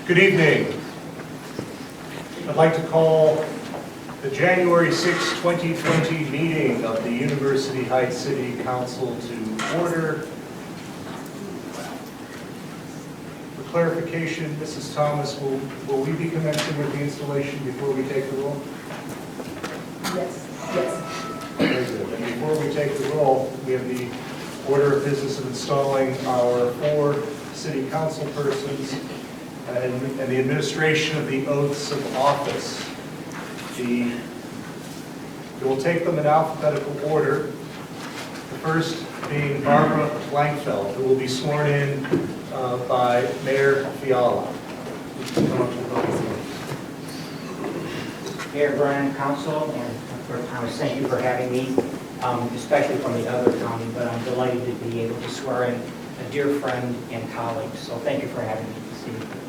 Good evening. I'd like to call the January 6, 2020 meeting of the University Heights City Council to order. For clarification, Mrs. Thomas, will we be commencing with the installation before we take the roll? Yes. Very good. And before we take the roll, we have the order of business of installing our 4 city council persons and the administration of the oaths of office. We will take them in alphabetical order. The first being Barbara Blankfeld, who will be sworn in by Mayor Fiala. Mayor, Brian, Council, and Thomas, thank you for having me, especially from the other county, but I'm delighted to be able to swear in a dear friend and colleague, so thank you for having me this evening.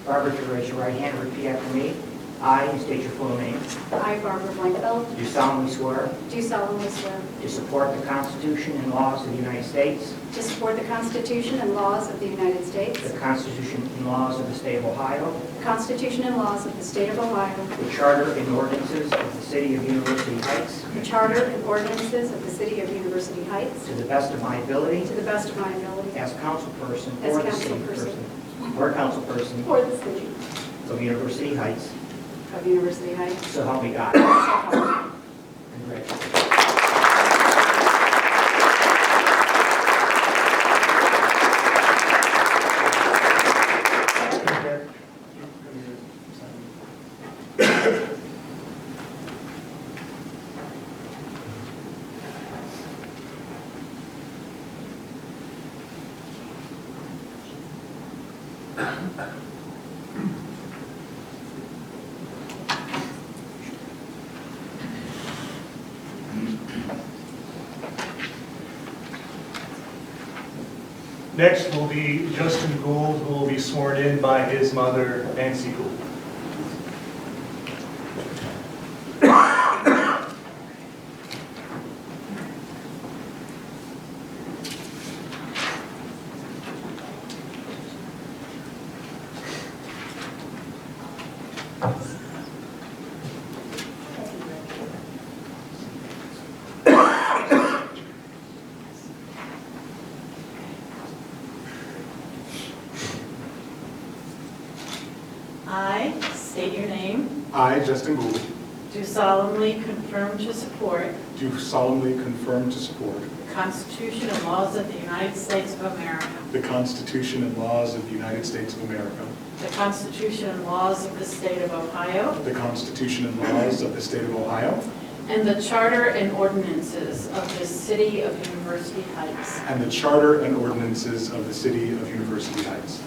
Barbara, if you raise your right hand and repeat after me. I, and state your full name, I, Barbara Blankfeld, do solemnly swear do solemnly swear to support the Constitution and laws of the United States, to support the Constitution and laws of the United States, the Constitution and laws of the State of Ohio, the Constitution and laws of the State of Ohio, the Charter and ordinances of the City of University Heights, the Charter and ordinances of the City of University Heights, to the best of my ability, to the best of my ability, as councilperson As for the city councilperson. or councilperson for the City of University Heights, of University Heights. so help me God. So help me. Congratulations. Next will be Justin Gould, who will be sworn in by his mother, Nancy Gould. I state your name, I, Justin Gould, do solemnly confirm to support do solemnly confirm to support the Constitution and laws of the United States of America, the Constitution and laws of the United States of America, the Constitution and laws of the State of Ohio, the Constitution and laws of the State of Ohio, and the Charter and ordinances of the City of University Heights, and the Charter and ordinances of the City of University Heights,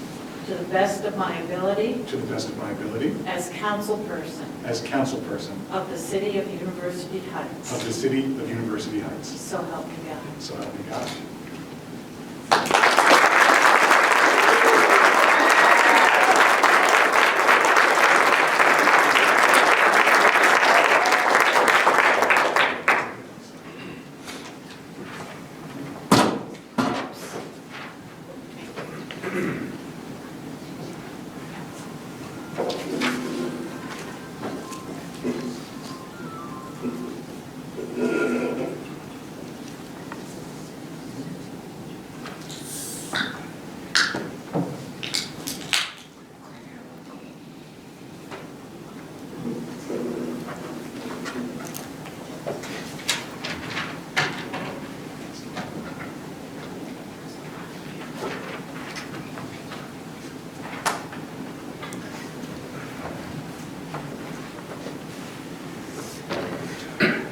to the best of my ability to the best of my ability, as councilperson as councilperson of the City of University of Heights. the City of University Heights. So help me God. So help me God.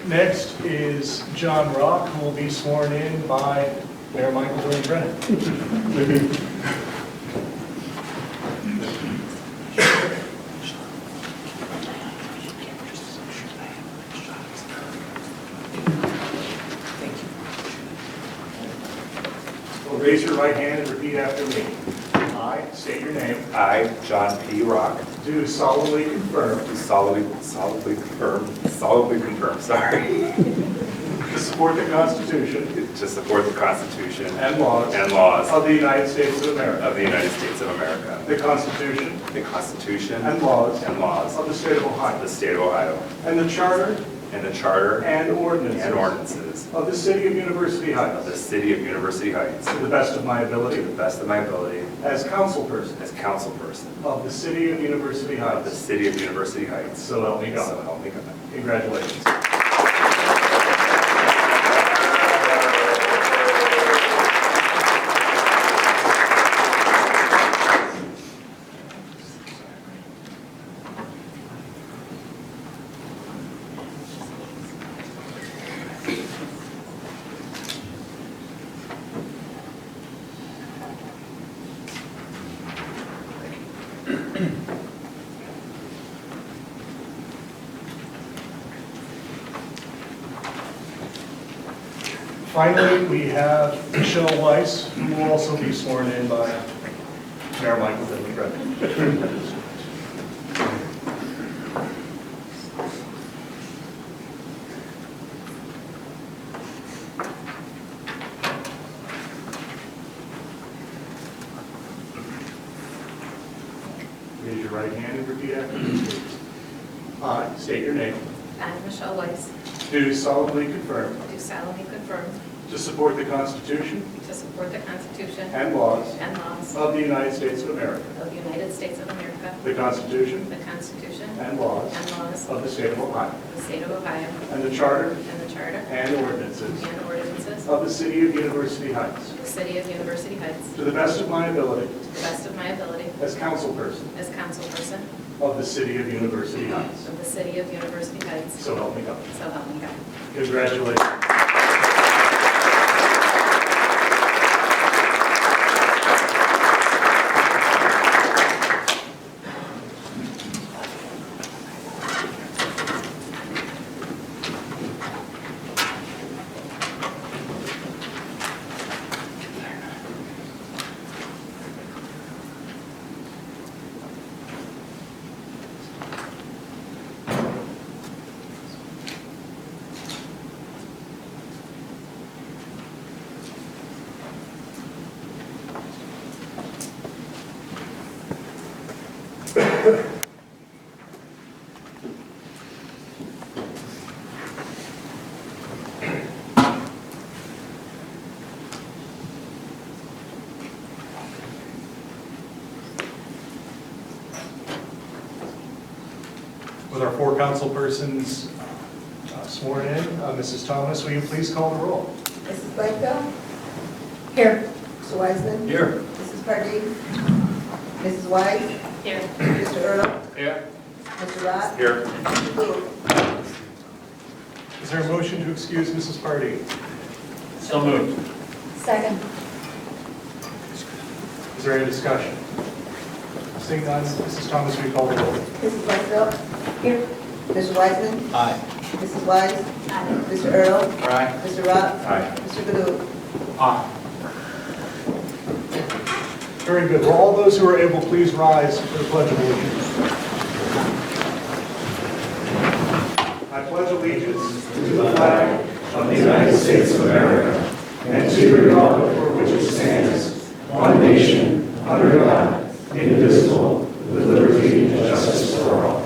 Next is John Rock, who will be sworn in by Mayor Michael William Brennan. Well, raise your right hand and repeat after me. I state your name. I, John P. Rock, Do solemnly confirm do solemnly confirm, support the Constitution to support the Constitution and laws and laws of the United States of America, of the United States of America, the Constitution the Constitution and laws and laws of the State of of Ohio, the State of Ohio, and the Charter and the Charter and ordinances and ordinances of the City of University of the Heights, City of University Heights, to the best of my to ability the best of my ability as councilperson as councilperson of the City of University of the Heights. City of University Heights. So help me So God. help me God. Congratulations. Finally, we have Michele Weiss, who will also be sworn in by Mayor Michael Dillon. Raise your right hand and repeat after me, please. I state your name. I, Michele Weiss, Do solemnly confirm do solemnly confirm to support the Constitution to support the Constitution and laws and laws of the United States of America, of the United States of America, the Constitution the Constitution and laws and laws of the State of Ohio, of the State of Ohio, and the Charter and the Charter and ordinances and ordinances of the City of University Heights, of the City of University Heights, to the best of my ability to the best of my ability as councilperson as councilperson of the City of University Heights. of the City of University Heights. So help me God. So help me God. Congratulations. With our four councilpersons sworn in, Mrs. Thomas, will you please call the roll? Mrs. Blanco? Here. Mr. Wiseman? Here. Mrs. Pardee? Mrs. Weiss? Here. Mr. Earl? Here. Mr. Rock? Here. Mr. Booth? Is there a motion to excuse Mrs. Pardee? So moved. Second. Is there any discussion? Seeing none, Mrs. Thomas, will you call the roll? Mrs. Blanco? Here. Mr. Wiseman? Aye. Mrs. Weiss? Mr. Earl? Aye. Mr. Rock? Aye. Mr. Booth? Aye. Very good. Will all those who are able please rise for the Pledge of Allegiance? I pledge allegiance to the flag of the United States of America and to the republic for which it stands, one nation, under God, indivisible, with liberty and justice for all.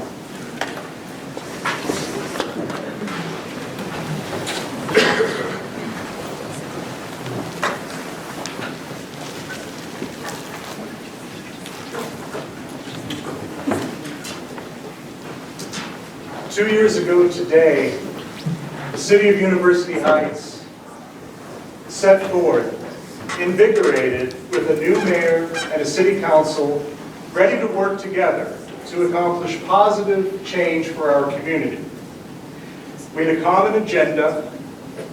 Two years ago today, the City of University Heights set forth, invigorated with a new mayor and a city council ready to work together to accomplish positive change for our community. We had a common agenda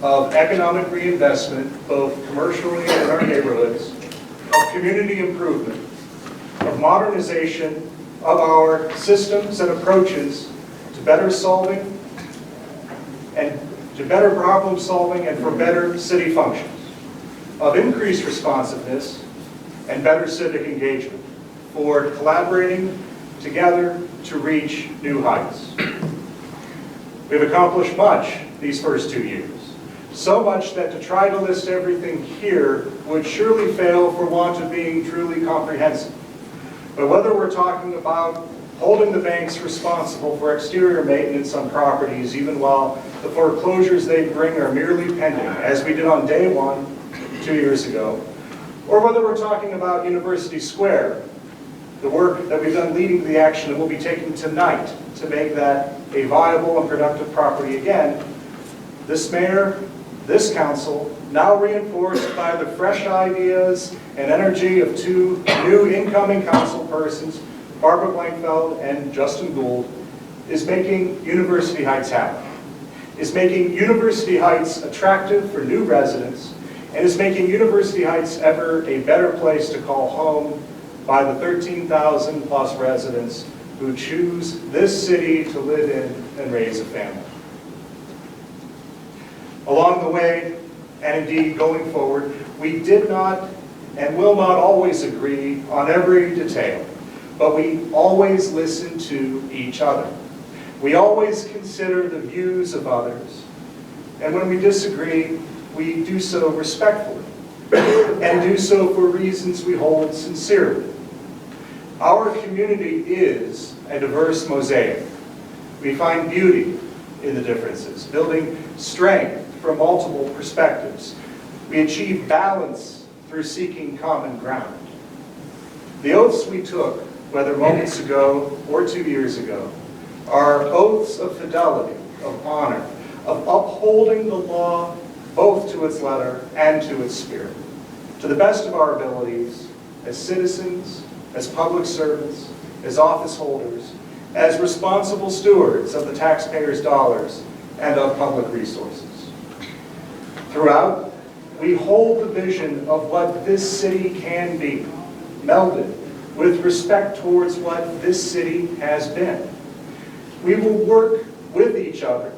of economic reinvestment, both commercially and in our neighborhoods, of community improvement, of modernization of our systems and approaches to better solving and to better problem solving and for better city functions, of increased responsiveness and better civic engagement, for collaborating together to reach new heights. We've accomplished much these first 2 years. So much that to try to list everything here would surely fail for want of being truly comprehensive. But whether we're talking about holding the banks responsible for exterior maintenance on properties, even while the foreclosures they bring are merely pending, as we did on day one 2 years ago, or whether we're talking about University Square, the work that we've done leading to the action that we'll be taking tonight to make that a viable and productive property again, this mayor, this council, now reinforced by the fresh ideas and energy of two new incoming council persons, Barbara Blankfeld and Justin Gould, is making University Heights happen, is making University Heights attractive for new residents, and is making University Heights ever a better place to call home by the 13,000 plus residents who choose this city to live in and raise a family. Along the way, and indeed going forward, we did not and will not always agree on every detail, but we always listen to each other. We always consider the views of others, and when we disagree, we do so respectfully, and do so for reasons we hold sincerely. Our community is a diverse mosaic. We find beauty in the differences, building strength from multiple perspectives. We achieve balance through seeking common ground. The oaths we took, whether moments ago or 2 years ago, are oaths of fidelity, of honor, of upholding the law both to its letter and to its spirit, to the best of our abilities as citizens, as public servants, as office holders, as responsible stewards of the taxpayers' dollars and of public resources. Throughout, we hold the vision of what this city can be, melded with respect towards what this city has been. We will work with each other,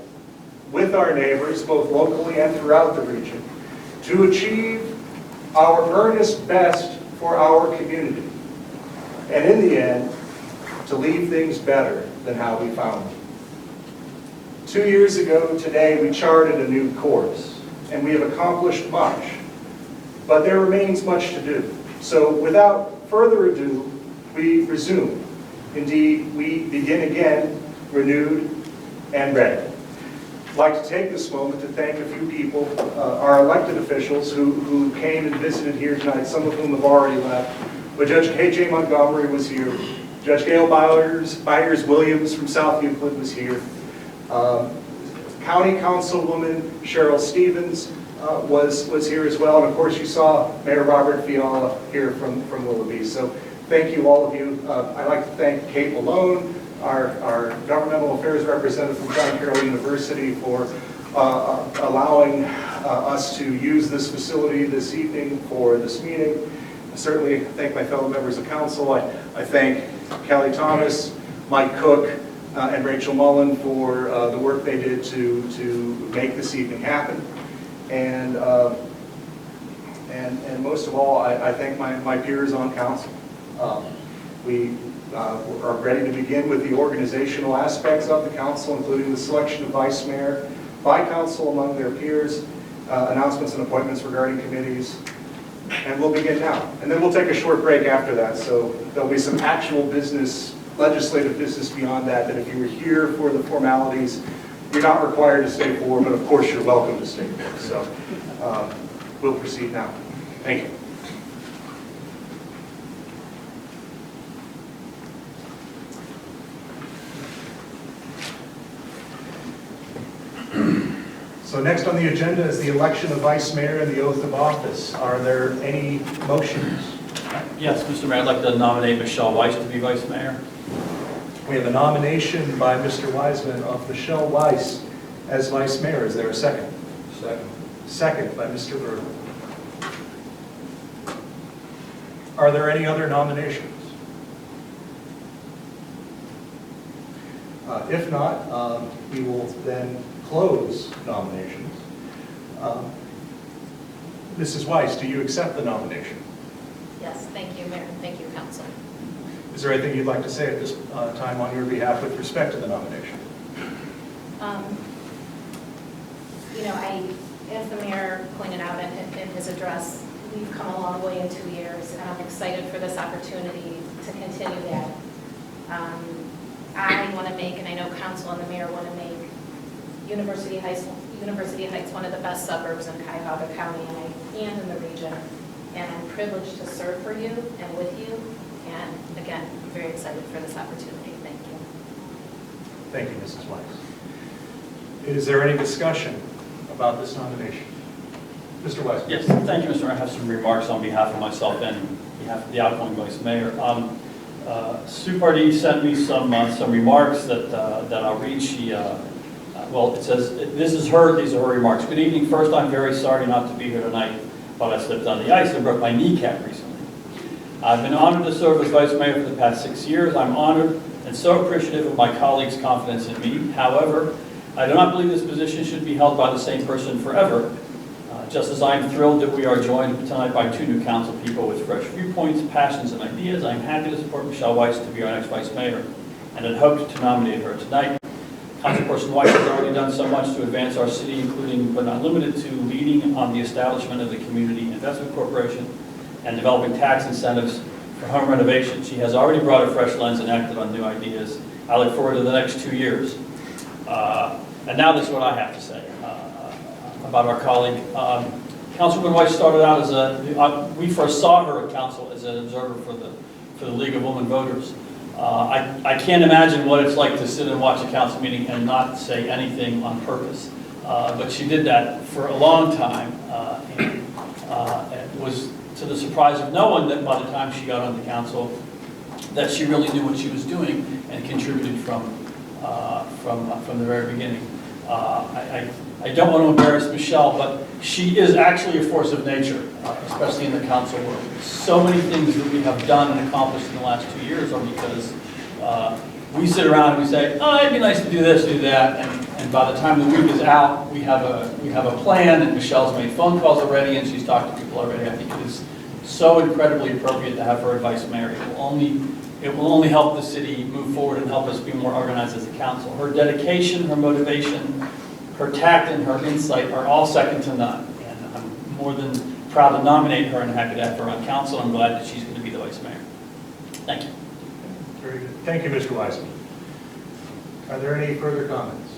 with our neighbors, both locally and throughout the region, to achieve our earnest best for our community, and in the end, to leave things better than how we found them. 2 years ago today, we charted a new course, and we have accomplished much, but there remains much to do. So without further ado, we resume. Indeed, we begin again, renewed and ready. I'd like to take this moment to thank a few people, our elected officials who came and visited here tonight, some of whom have already left. But Judge K.J. Montgomery was here. Judge Gail Byers-Williams from South Euclid was here. County Councilwoman Cheryl Stevens was here as well. And of course you saw Mayor Robert Fiala here from Willoughby. So thank you, all of you. I'd like to thank Kate Malone, our governmental affairs representative from John Carroll University, for allowing us to use this facility this evening for this meeting. I certainly thank my fellow members of council. I thank Kelly Thomas, Mike Cook, and Rachel Mullen for the work they did to make this evening happen. And most of all, I thank my peers on council. We are ready to begin with the organizational aspects of the council, including the selection of vice mayor by council among their peers, announcements and appointments regarding committees, and we'll begin now. And then we'll take a short break after that, so there'll be some actual business, legislative business beyond that if you were here for the formalities, you're not required to stay for, but of course you're welcome to stay for. So we'll proceed now. Thank you. So next on the agenda is the election of vice mayor and the oath of office. Are there any motions? Yes, Mr. Mayor, I'd like to nominate Michele Weiss to be vice mayor. We have a nomination by Mr. Wiseman of Michele Weiss as vice mayor. Is there a second? Second. Second by Mr. Berger. Are there any other nominations? If not, we will then close nominations. Mrs. Weiss, do you accept the nomination? Yes, thank you, Mayor. Thank you, Council. Is there anything you'd like to say at this time on your behalf with respect to the nomination? You know, As the mayor pointed out in his address, we've come a long way in 2 years, and I'm excited for this opportunity to continue that. I want to make, and I know council and the mayor want to make University Heights one of the best suburbs in Cuyahoga County and in the region. And I'm privileged to serve for you and with you. And again, I'm very excited for this opportunity. Thank you. Thank you, Mrs. Weiss. Is there any discussion about this nomination? Mr. Weiss? Yes, thank you, Mr. Mayor. I have some remarks on behalf of myself and on behalf of the outgoing Vice Mayor. Sue Pardee sent me some remarks that I'll read. She, well, it says, these are her remarks. Good evening. First, I'm very sorry not to be here tonight, but I slipped on the ice and broke my kneecap recently. I've been honored to serve as Vice Mayor for the past 6 years. I'm honored and so appreciative of my colleagues' confidence in me. However, I do not believe this position should be held by the same person forever. Just as I'm thrilled that we are joined tonight by 2 new council people with fresh viewpoints, passions, and ideas, I'm happy to support Michele Weiss to be our next Vice Mayor, and had hoped to nominate her tonight. Councilperson Weiss has already done so much to advance our city, including but not limited to leading on the establishment of the Community Investment Corporation and developing tax incentives for home renovation. She has already brought a fresh lens and acted on new ideas. I look forward to the next 2 years. And now this is what I have to say about our colleague. Councilwoman Weiss started out as we first saw her at council as an observer for the League of Women Voters. I can't imagine what it's like to sit and watch a council meeting and not say anything on purpose. But she did that for a long time, and it was to the surprise of no one that by the time she got on the council, that she really knew what she was doing and contributed from the very beginning. I don't want to embarrass Michele, but she is actually a force of nature, especially in the council world. So many things that we have done and accomplished in the last 2 years are because we sit around and we say, oh, it'd be nice to do this, do that, and by the time the week is out, we have a plan, and Michelle's made phone calls already, and she's talked to people already. I think it is so incredibly appropriate to have her as Vice Mayor. It will only help the city move forward and help us be more organized as a council. Her dedication, her motivation, her tact, and her insight are all second to none. And I'm more than proud to nominate her and happy to have her on council. I'm glad that she's going to be the Vice Mayor. Thank you. Very good. Thank you, Mr. Wiseman. Are there any further comments?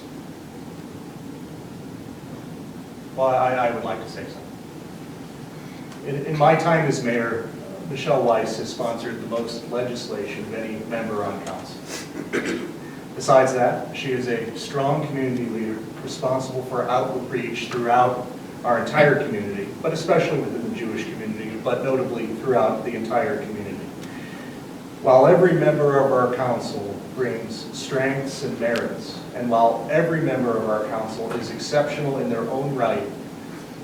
Well, I would like to say something. In my time as mayor, Michele Weiss has sponsored the most legislation of any member on council. Besides that, she is a strong community leader responsible for outreach throughout our entire community, but especially within the Jewish community, but notably throughout the entire community. While every member of our council brings strengths and merits, and while every member of our council is exceptional in their own right,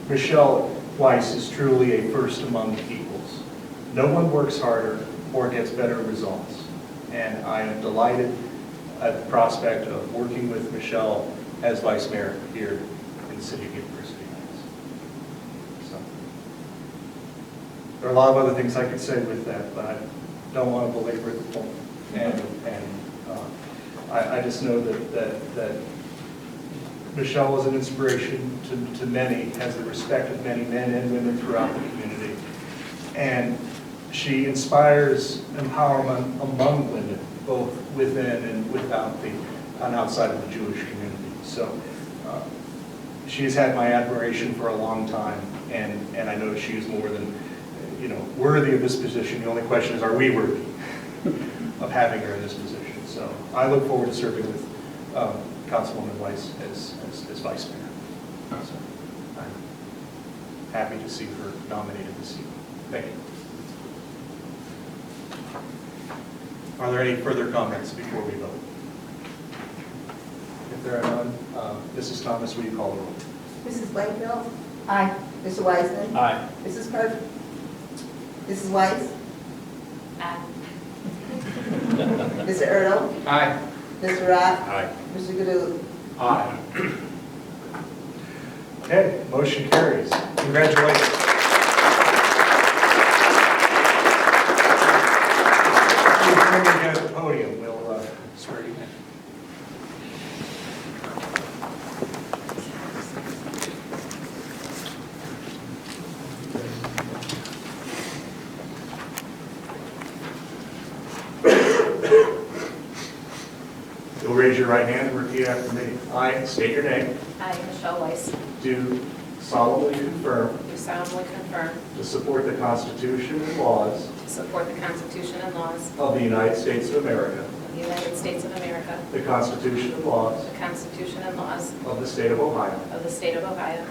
Michele Weiss is truly a first among equals. No one works harder or gets better results, and I am delighted at the prospect of working with Michele as Vice Mayor here in the city of University Heights. So, there are a lot of other things I could say with that, but I don't want to belabor the point. And I just know that Michele is an inspiration to many, has the respect of many men and women throughout the community. And she inspires empowerment among women, both within and without and outside of the Jewish community. So she has had my admiration for a long time, and I know she is more than worthy of this position. The only question is, are we worthy of having her in this position? So I look forward to serving with Councilwoman Weiss as Vice Mayor. So I'm happy to see her nominated this evening. Thank you. Are there any further comments before we vote? If there are none, Mrs. Thomas, will you call the roll? Mrs. Whitefield? Aye. Mr. Wiseman? Aye. Mrs. Kirk? Mrs. Weiss? Aye. Mr. Ertl? Aye. Mr. Rock? Aye. Mr. Gadul? Aye. Okay, motion carries. Congratulations. Please join me again at the podium. We'll swear you in. raise your right hand and repeat after me. I state your name. I, Michele Weiss, Do solemnly confirm do solemnly confirm to support the Constitution and laws to support the Constitution and laws of the United States of America, of the United States of America, the Constitution and laws the Constitution and laws of the State of Ohio, of the State of Ohio,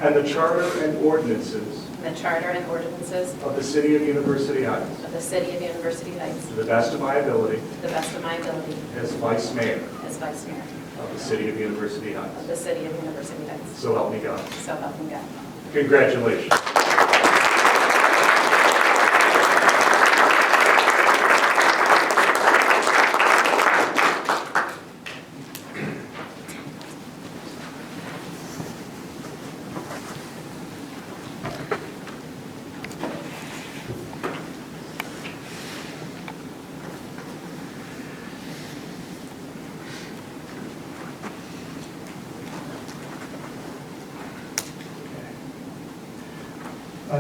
and the Charter and ordinances and the Charter and ordinances of the City of University Heights, of the City of University Heights, to the best of my ability to the best of my ability as Vice Mayor as Vice Mayor of the City of University of Heights. the City of University Heights. So help me God. So help me God. Congratulations.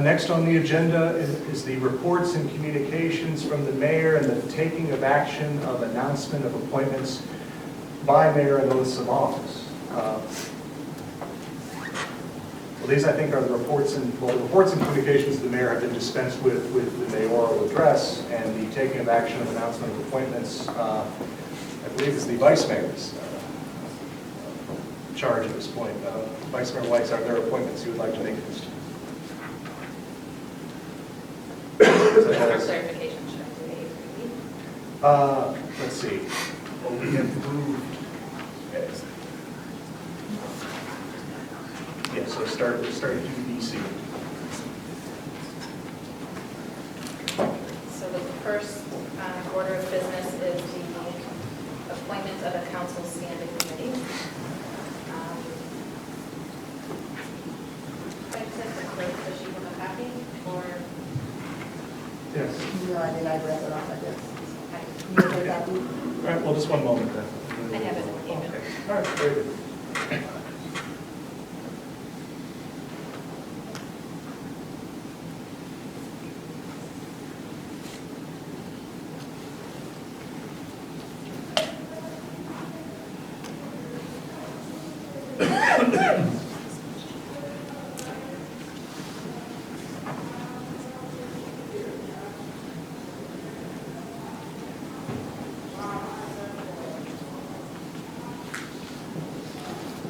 Next on the agenda is the reports and communications from the mayor and the taking of action of announcement of appointments by mayor and oaths of office. Well, these, I think, are the reports and communications of the mayor have been dispensed with the mayoral address, and the taking of action of announcement of appointments, I believe, is the vice mayor's charge at this point. Vice Mayor Weiss, are there appointments you would like to make at this time? For clarification, should I do A or B? Let's see. Well, we have moved. Yeah, so start with BC. So the first order of business is the appointment of a council standing committee. I just have to clerk, does she have a copy? Or, Yes. No, I did not read it off, I guess. I You have a copy? All right, well, just one moment then. have it in the email. Okay. All right, very good.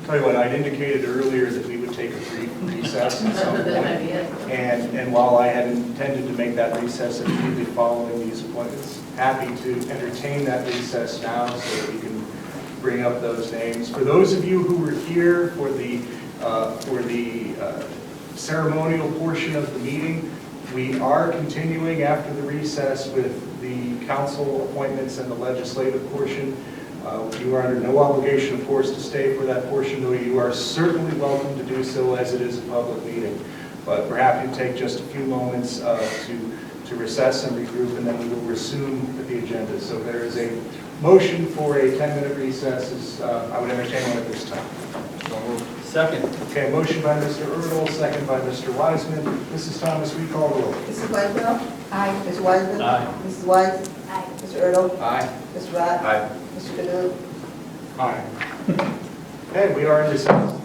Tell you what, I'd indicated earlier that we would take a brief recess at some point. And while I had intended to make that recess immediately following these appointments, happy to entertain that recess now so that we can bring up those names. For those of you who were here for the ceremonial portion of the meeting, we are continuing after the recess with the council appointments and the legislative portion. You are under no obligation, of course, to stay for that portion, though you are certainly welcome to do so as it is a public meeting. But we're happy to take just a few moments to recess and regroup, and then we will resume with the agenda. So there is a motion for a 10-minute recess. I would entertain one at this time. Second. Okay, motion by Mr. Erdl, second by Mr. Wiseman. Mrs. Thomas, we call the roll. Mrs. Whitesell? Aye. Mr. Wiseman? Aye. Mrs. Weiss? Aye. Mr. Erdl? Aye. Mr. Rod? Aye. Mr. Canoot? Aye. Okay, we are in recess.